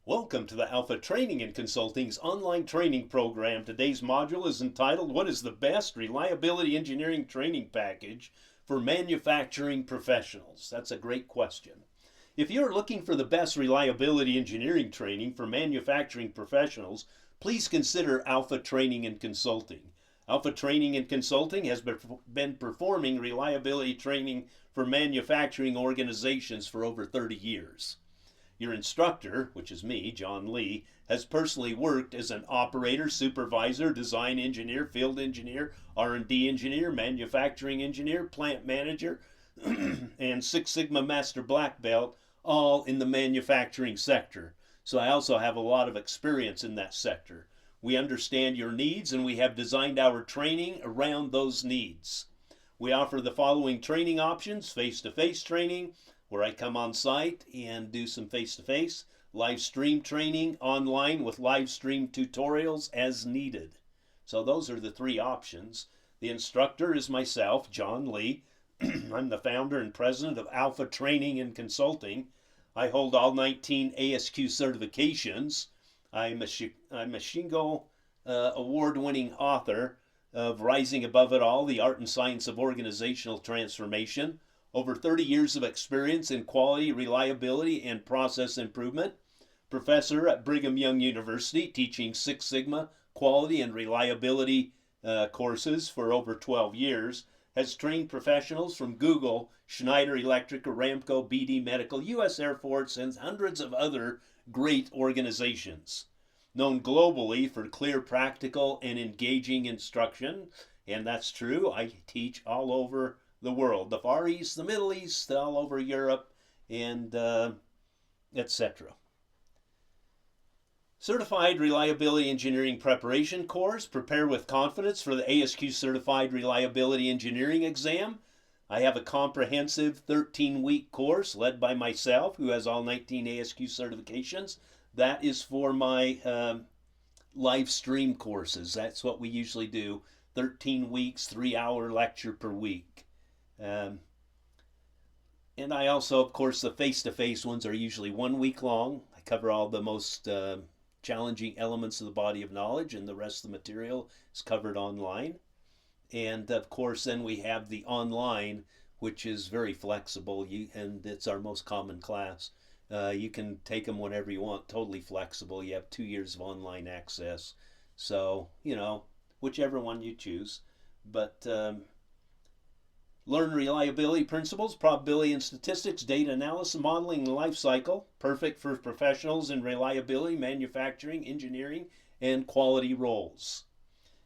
Welcome to the Alpha Training and Consulting's online training program. Today's module is entitled, What is the Best Reliability Engineering Training Package for Manufacturing Professionals? That's a great question. If you're looking for the best reliability engineering training for manufacturing professionals, please consider Alpha Training and Consulting. Alpha Training and Consulting has been performing reliability training for manufacturing organizations for over 30 years. Your instructor, which is me, John Lee, has personally worked as an operator, supervisor, design engineer, field engineer, R&D engineer, manufacturing engineer, plant manager, and Six Sigma Master Black Belt, all in the manufacturing sector. So I also have a lot of experience in that sector. We understand your needs and we have designed our training around those needs. We offer the following training options: face-to-face training, where I come on site and do some face-to-face, live stream training online with live stream tutorials as needed. So those are the three options. The instructor is myself, John Lee. I'm the founder and president of Alpha Training and Consulting. I hold all 19 ASQ certifications. I'm a Shingo award-winning author of Rising Above It All, The Art and Science of Organizational Transformation. Over 30 years of experience in quality, reliability, and process improvement. Professor at Brigham Young University, teaching Six Sigma quality and reliability courses for over 12 years. Has trained professionals from Google, Schneider Electric, Aramco, BD Medical, U.S. Air Force, and hundreds of other great organizations. Known globally for clear, practical, and engaging instruction. And that's true. I teach all over the world, the Far East, the Middle East, all over Europe, and etc. Certified Reliability Engineering Preparation Course. Prepare with confidence for the ASQ Certified Reliability Engineering exam. I have a comprehensive 13-week course led by myself, who has all 19 ASQ certifications. That is for my live stream courses. That's what we usually do. 13 weeks, 3-hour lecture per week. And I also, of course, the face-to-face ones are usually 1 week long. I cover all the most challenging elements of the body of knowledge, and the rest of the material is covered online. And of course, then we have the online, which is very flexible, and it's our most common class. You can take them whenever you want, totally flexible. You have 2 years of online access. So, whichever one you choose. But learn reliability principles, probability and statistics, data analysis, modeling, and life cycle. Perfect for professionals in reliability, manufacturing, engineering, and quality roles.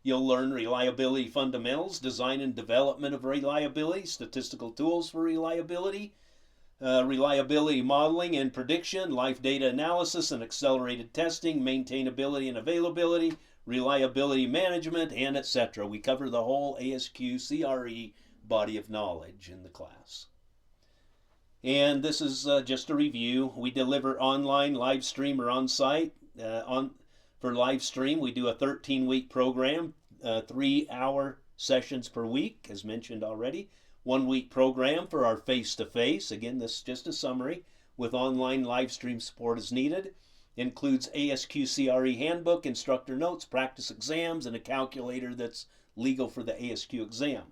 You'll learn reliability fundamentals, design and development of reliability, statistical tools for reliability, reliability modeling and prediction, life data analysis and accelerated testing, maintainability and availability, reliability management, and etc. We cover the whole ASQ CRE body of knowledge in the class. And this is just a review. We deliver online, live stream, or on site. For live stream, we do a 13-week program, 3-hour sessions per week, as mentioned already. 1-week program for our face-to-face. Again, this is just a summary with online live stream support as needed. Includes ASQ CRE handbook, instructor notes, practice exams, and a calculator that's legal for the ASQ exam.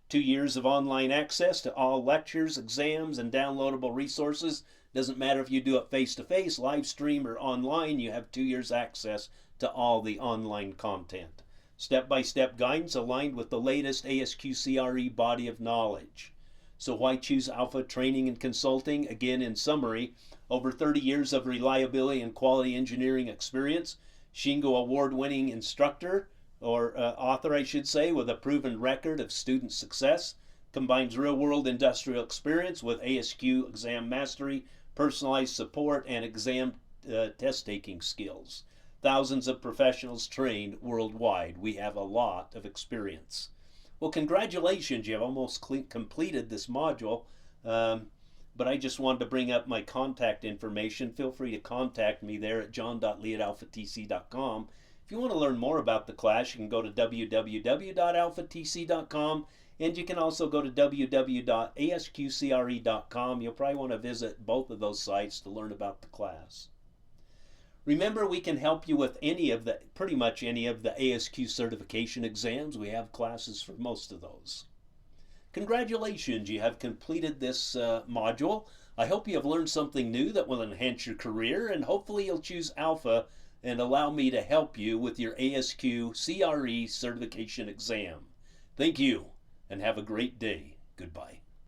2 years of online access to all lectures, exams, and downloadable resources. Doesn't matter if you do it face-to-face, live stream, or online, you have 2 years access to all the online content. Step-by-step guidance aligned with the latest ASQ CRE body of knowledge. So why choose Alpha Training and Consulting? Again, in summary, over 30 years of reliability and quality engineering experience, Shingo award-winning instructor, or author, I should say, with a proven record of student success, combines real-world industrial experience with ASQ exam mastery, personalized support, and exam test-taking skills. Thousands of professionals trained worldwide. We have a lot of experience. Well, congratulations, you've almost completed this module, but I just wanted to bring up my contact information. Feel free to contact me there at john.lee@alphatc.com. If you want to learn more about the class, you can go to www.alphatc.com, and you can also go to www.asqcre.com. You'll probably want to visit both of those sites to learn about the class. Remember, we can help you with pretty much any of the ASQ certification exams. We have classes for most of those. Congratulations, you have completed this module. I hope you have learned something new that will enhance your career, and hopefully you'll choose Alpha and allow me to help you with your ASQ CRE certification exam. Thank you, and have a great day. Goodbye.